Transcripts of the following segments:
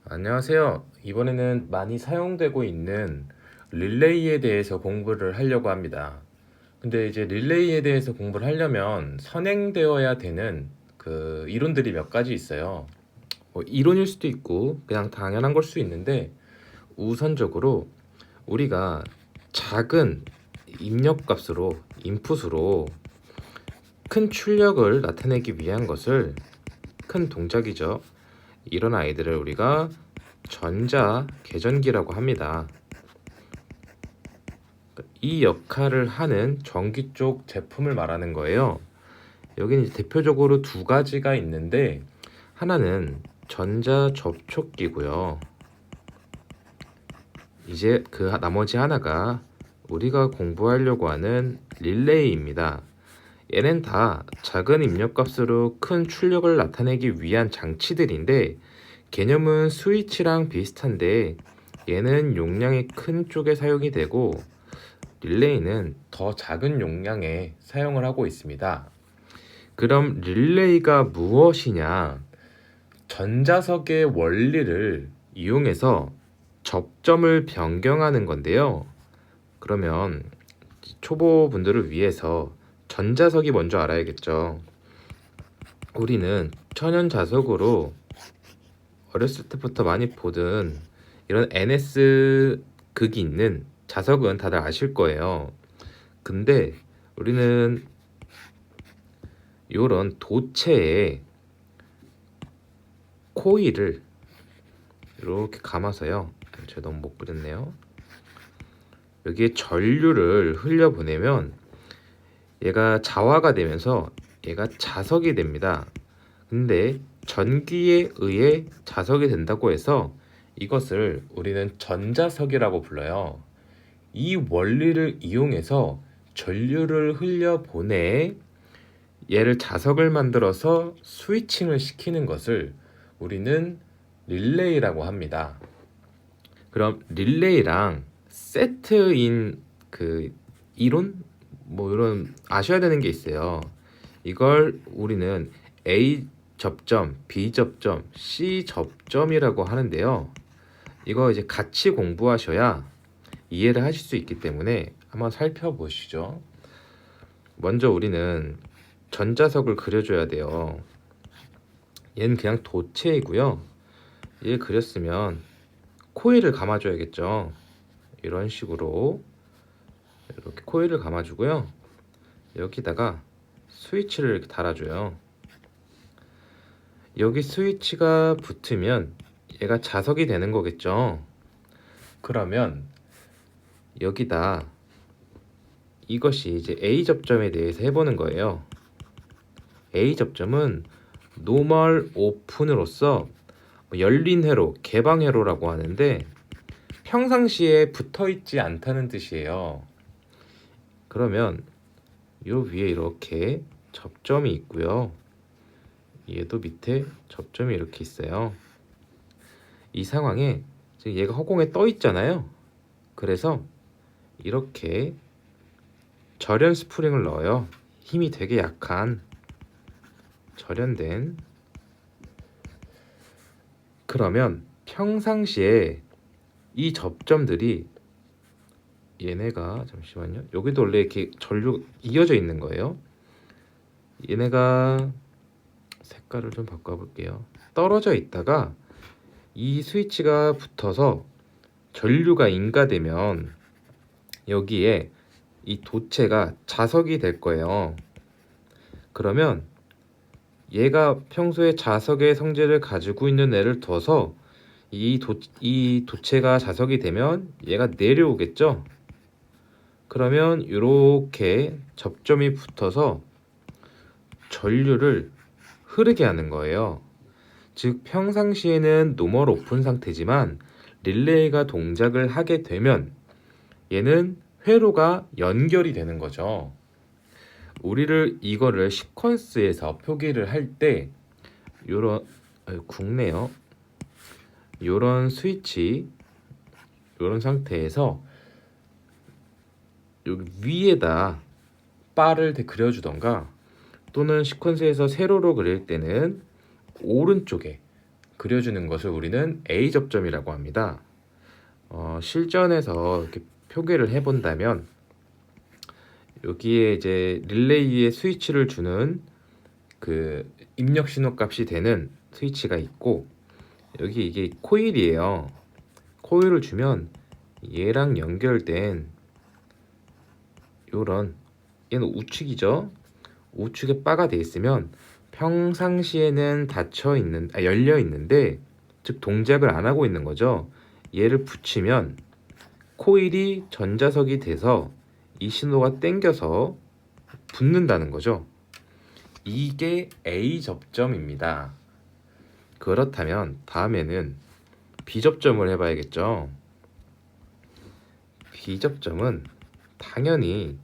안녕하세요. 이번에는 많이 사용되고 있는 릴레이에 대해서 공부를 하려고 합니다. 근데 이제 릴레이에 대해서 공부를 하려면 선행되어야 되는 그 이론들이 몇 가지 있어요. 이론일 수도 있고 그냥 당연한 걸 수 있는데 우선적으로 우리가 작은 입력값으로 인풋으로 큰 출력을 나타내기 위한 것을 큰 동작이죠. 이런 아이들을 우리가 전자 계전기라고 합니다. 이 역할을 하는 전기 쪽 제품을 말하는 거예요. 여기는 이제 대표적으로 두 가지가 있는데 하나는 전자 접촉기고요. 이제 그 나머지 하나가 우리가 공부하려고 하는 릴레이입니다. 얘는 다 작은 입력값으로 큰 출력을 나타내기 위한 장치들인데 개념은 스위치랑 비슷한데 얘는 용량이 큰 쪽에 사용이 되고 릴레이는 더 작은 용량에 사용을 하고 있습니다. 그럼 릴레이가 무엇이냐? 전자석의 원리를 이용해서 접점을 변경하는 건데요. 그러면 초보분들을 위해서 전자석이 먼저 알아야겠죠. 우리는 천연 자석으로 어렸을 때부터 많이 보던 이런 NS 극이 있는 자석은 다들 아실 거예요. 근데 우리는 이런 도체에 코일을 이렇게 감아서요. 제가 너무 못 그렸네요. 여기에 전류를 흘려보내면 얘가 자화가 되면서 얘가 자석이 됩니다. 근데 전기에 의해 자석이 된다고 해서 이것을 우리는 전자석이라고 불러요. 이 원리를 이용해서 전류를 흘려보내 얘를 자석을 만들어서 스위칭을 시키는 것을 우리는 릴레이라고 합니다. 그럼 릴레이랑 세트인 그 이론 이런 아셔야 되는 게 있어요. 이걸 우리는 A 접점, B 접점, C 접점이라고 하는데요. 이거 이제 같이 공부하셔야 이해를 하실 수 있기 때문에 한번 살펴보시죠. 먼저 우리는 전자석을 그려줘야 돼요. 얘는 그냥 도체이고요. 얘 그렸으면 코일을 감아줘야겠죠. 이런 식으로 이렇게 코일을 감아주고요. 여기다가 스위치를 이렇게 달아줘요. 여기 스위치가 붙으면 얘가 자석이 되는 거겠죠. 그러면 여기다 이것이 이제 A 접점에 대해서 해보는 거예요. A 접점은 노멀 오픈으로서 열린 회로, 개방 회로라고 하는데 평상시에 붙어 있지 않다는 뜻이에요. 그러면 요 위에 이렇게 접점이 있고요. 얘도 밑에 접점이 이렇게 있어요. 이 상황에 지금 얘가 허공에 떠 있잖아요. 그래서 이렇게 절연 스프링을 넣어요. 힘이 되게 약한 절연된. 그러면 평상시에 이 접점들이 얘네가 잠시만요. 여기도 원래 이렇게 전류 이어져 있는 거예요. 얘네가 색깔을 좀 바꿔볼게요. 떨어져 있다가 이 스위치가 붙어서 전류가 인가되면 여기에 이 도체가 자석이 될 거예요. 그러면 얘가 평소에 자석의 성질을 가지고 있는 애를 둬서 이 도체가 자석이 되면 얘가 내려오겠죠. 그러면 이렇게 접점이 붙어서 전류를 흐르게 하는 거예요. 즉 평상시에는 노멀 오픈 상태지만 릴레이가 동작을 하게 되면 얘는 회로가 연결이 되는 거죠. 우리를 이거를 시퀀스에서 표기를 할 때 요런 굵네요. 요런 스위치 요런 상태에서 여기 위에다 바를 그려주던가 또는 시퀀스에서 세로로 그릴 때는 오른쪽에 그려주는 것을 우리는 A 접점이라고 합니다. 실전에서 이렇게 표기를 해본다면 여기에 이제 릴레이에 스위치를 주는 그 입력 신호 값이 되는 스위치가 있고, 여기 이게 코일이에요. 코일을 주면 얘랑 연결된 요런, 얘는 우측이죠. 우측에 바가 돼 있으면 평상시에는 열려 있는데, 즉 동작을 안 하고 있는 거죠. 얘를 붙이면 코일이 전자석이 돼서 이 신호가 땡겨서 붙는다는 거죠. 이게 A 접점입니다. 그렇다면 다음에는 B 접점을 해봐야겠죠. B 접점은 당연히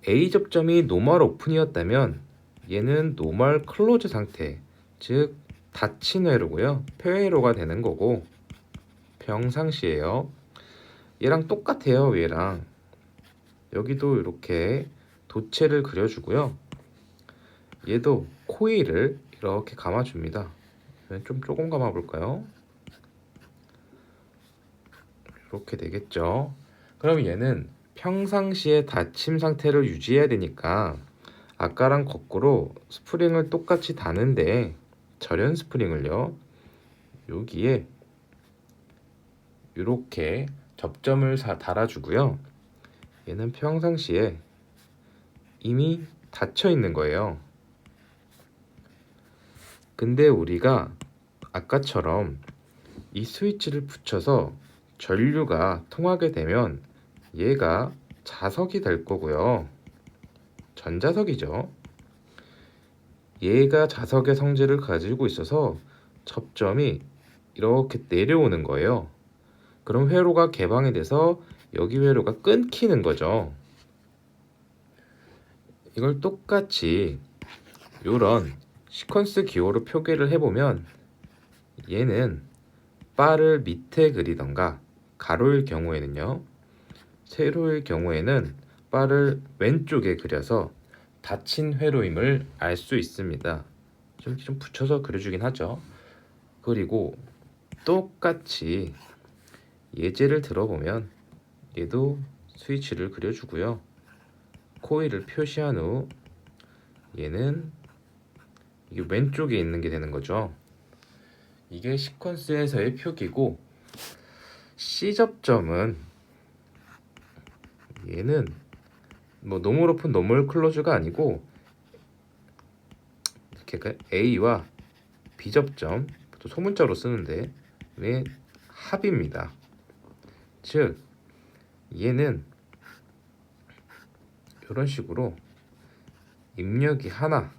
A 접점이 노멀 오픈이었다면 얘는 노멀 클로즈 상태, 즉 닫힌 회로고요. 폐회로가 되는 거고, 평상시에요. 얘랑 똑같아요. 얘랑 여기도 이렇게 도체를 그려주고요. 얘도 코일을 이렇게 감아줍니다. 좀 조금 감아볼까요? 이렇게 되겠죠. 그럼 얘는 평상시에 닫힘 상태를 유지해야 되니까 아까랑 거꾸로 스프링을 똑같이 다는데, 절연 스프링을요, 여기에 이렇게 접점을 달아주고요. 얘는 평상시에 이미 닫혀 있는 거예요. 근데 우리가 아까처럼 이 스위치를 붙여서 전류가 통하게 되면 얘가 자석이 될 거고요. 전자석이죠. 얘가 자석의 성질을 가지고 있어서 접점이 이렇게 내려오는 거예요. 그럼 회로가 개방이 돼서 여기 회로가 끊기는 거죠. 이걸 똑같이 이런 시퀀스 기호로 표기를 해보면, 얘는 바를 밑에 그리던가, 가로일 경우에는요, 세로일 경우에는 바를 왼쪽에 그려서 닫힌 회로임을 알 수 있습니다. 좀 붙여서 그려주긴 하죠. 그리고 똑같이 예제를 들어보면 얘도 스위치를 그려주고요. 코일을 표시한 후 얘는 이게 왼쪽에 있는 게 되는 거죠. 이게 시퀀스에서의 표기고, C 접점은 얘는 뭐 노멀 오픈 노멀 클로즈가 아니고 이렇게 A와 B 접점, 또 소문자로 쓰는데 왜 합입니다. 즉 얘는 이런 식으로 입력이 하나,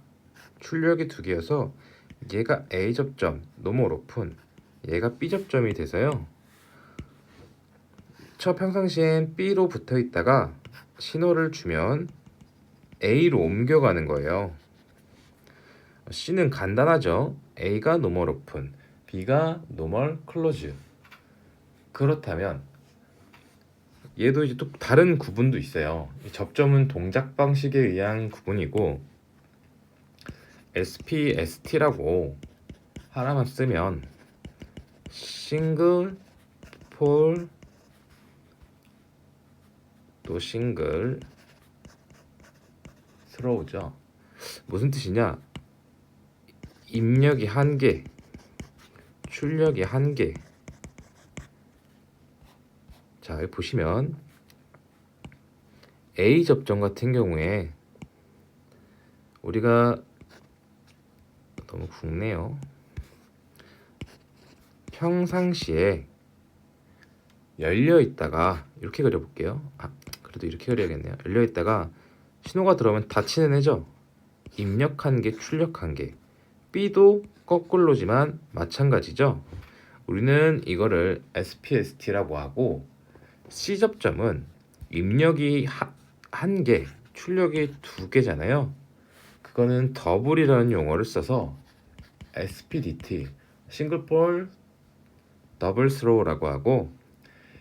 출력이 두 개여서 얘가 A 접점 노멀 오픈, 얘가 B 접점이 돼서요, 평상시엔 B로 붙어 있다가 신호를 주면 A로 옮겨가는 거예요. C는 간단하죠. A가 노멀 오픈, B가 노멀 클로즈. 그렇다면 얘도 이제 또 다른 구분도 있어요. 접점은 동작 방식에 의한 구분이고, SPST라고 하나만 쓰면 싱글, 폴, 또 싱글, 스로우죠. 무슨 뜻이냐? 입력이 한 개, 출력이 한 개. 자, 여기 보시면 A 접점 같은 경우에 우리가 너무 굵네요. 평상시에 열려 있다가 이렇게 그려볼게요. 그래도 이렇게 그려야겠네요. 열려 있다가 신호가 들어오면 닫히는 애죠. 입력한 개, 출력한 개. B도 거꾸로지만 마찬가지죠. 우리는 이거를 SPST라고 하고, C 접점은 입력이 한 개, 출력이 두 개잖아요. 그거는 더블이라는 용어를 써서 SPDT, 싱글폴 더블 스로우라고 하고,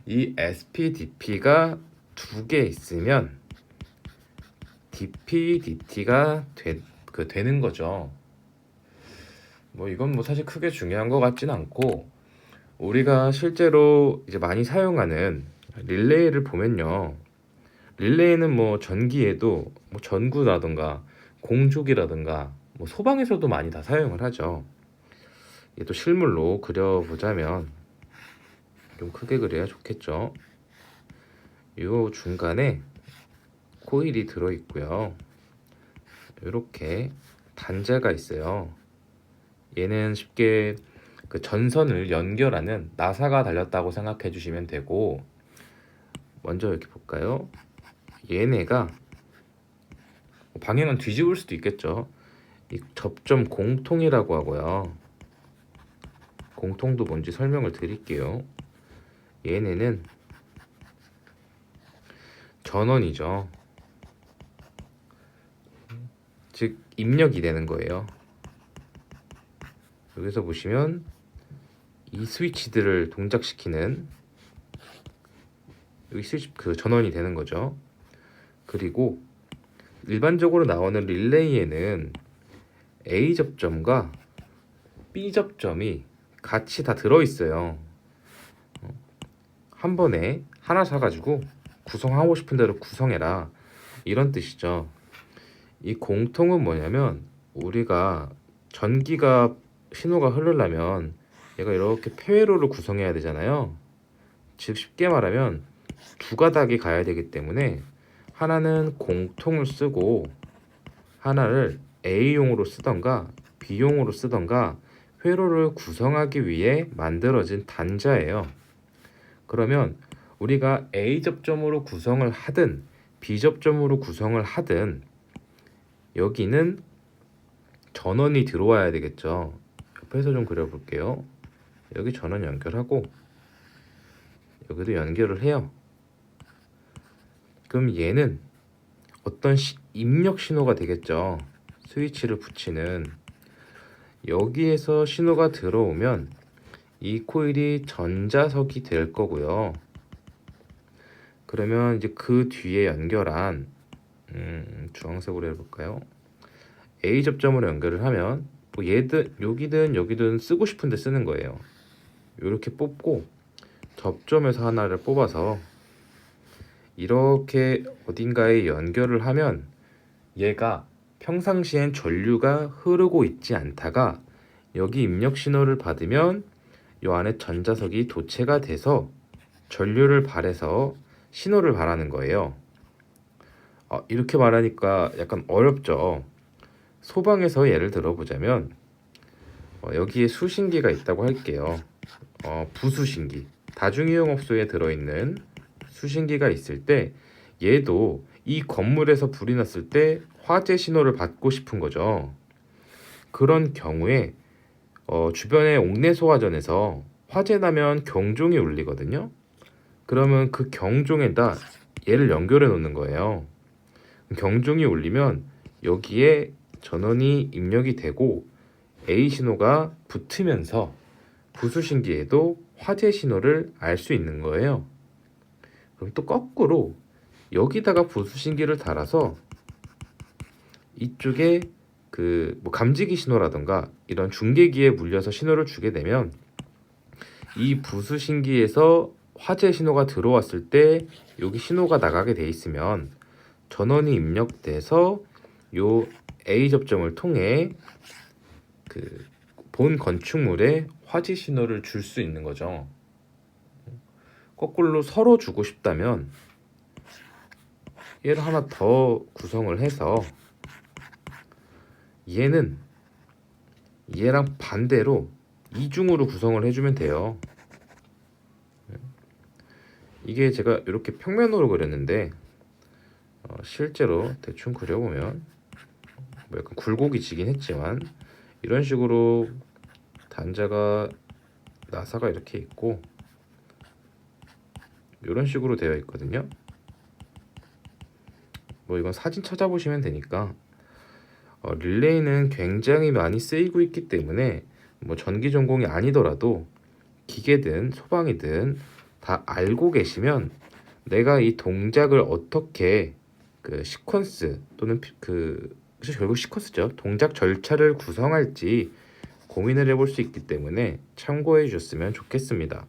이 SPDP가 두 개 있으면 DPDT가 되는 거죠. 뭐 이건 뭐 사실 크게 중요한 것 같진 않고 우리가 실제로 이제 많이 사용하는 릴레이를 보면요. 릴레이는 뭐 전기에도 뭐 전구라든가 공족이라든가 뭐 소방에서도 많이 다 사용을 하죠. 이게 또 실물로 그려보자면 좀 크게 그려야 좋겠죠. 요 중간에 코일이 들어 있고요. 이렇게 단자가 있어요. 얘는 쉽게 그 전선을 연결하는 나사가 달렸다고 생각해 주시면 되고, 먼저 이렇게 볼까요? 얘네가 방향은 뒤집을 수도 있겠죠. 이 접점 공통이라고 하고요. 공통도 뭔지 설명을 드릴게요. 얘네는 전원이죠. 즉 입력이 되는 거예요. 여기서 보시면 이 스위치들을 동작시키는 여기 스위치 그 전원이 되는 거죠. 그리고 일반적으로 나오는 릴레이에는 A 접점과 B 접점이 같이 다 들어있어요. 한 번에 하나 사가지고 구성하고 싶은 대로 구성해라, 이런 뜻이죠. 이 공통은 뭐냐면 우리가 전기가 신호가 흐르려면 얘가 이렇게 폐회로를 구성해야 되잖아요. 즉 쉽게 말하면 두 가닥이 가야 되기 때문에 하나는 공통을 쓰고 하나를 A용으로 쓰던가 B용으로 쓰던가 회로를 구성하기 위해 만들어진 단자예요. 그러면 우리가 A 접점으로 구성을 하든 B 접점으로 구성을 하든 여기는 전원이 들어와야 되겠죠. 옆에서 좀 그려볼게요. 여기 전원 연결하고 여기도 연결을 해요. 그럼 얘는 어떤 입력 신호가 되겠죠. 스위치를 붙이는. 여기에서 신호가 들어오면 이 코일이 전자석이 될 거고요. 그러면 이제 그 뒤에 연결한 주황색으로 해볼까요? A 접점으로 연결을 하면 뭐 얘든 여기든 쓰고 싶은데 쓰는 거예요. 이렇게 뽑고 접점에서 하나를 뽑아서 이렇게 어딘가에 연결을 하면 얘가 평상시엔 전류가 흐르고 있지 않다가 여기 입력 신호를 받으면 요 안에 전자석이 도체가 돼서 전류를 발해서 신호를 발하는 거예요. 이렇게 말하니까 약간 어렵죠. 소방에서 예를 들어보자면 여기에 수신기가 있다고 할게요. 부수신기, 다중이용업소에 들어있는 수신기가 있을 때 얘도 이 건물에서 불이 났을 때 화재 신호를 받고 싶은 거죠. 그런 경우에 주변의 옥내 소화전에서 화재 나면 경종이 울리거든요. 그러면 그 경종에다 얘를 연결해 놓는 거예요. 경종이 울리면 여기에 전원이 입력이 되고 A 신호가 붙으면서 부수신기에도 화재 신호를 알 수 있는 거예요. 그럼 또 거꾸로 여기다가 부수신기를 달아서 이쪽에 그 뭐 감지기 신호라던가 이런 중계기에 물려서 신호를 주게 되면 이 부수신기에서 화재 신호가 들어왔을 때 여기 신호가 나가게 돼 있으면 전원이 입력돼서 요 A 접점을 통해 그 본 건축물에 화재 신호를 줄 수 있는 거죠. 거꾸로 서로 주고 싶다면 얘를 하나 더 구성을 해서 얘는 얘랑 반대로 이중으로 구성을 해주면 돼요. 이게 제가 이렇게 평면으로 그렸는데 실제로 대충 그려보면 뭐 약간 굴곡이 지긴 했지만 이런 식으로 단자가 나사가 이렇게 있고 이런 식으로 되어 있거든요. 뭐 이건 사진 찾아보시면 되니까 릴레이는 굉장히 많이 쓰이고 있기 때문에 뭐 전기 전공이 아니더라도 기계든 소방이든 다 알고 계시면 내가 이 동작을 어떻게 그 시퀀스 또는 결국 시퀀스죠. 동작 절차를 구성할지 고민을 해볼 수 있기 때문에 참고해 주셨으면 좋겠습니다.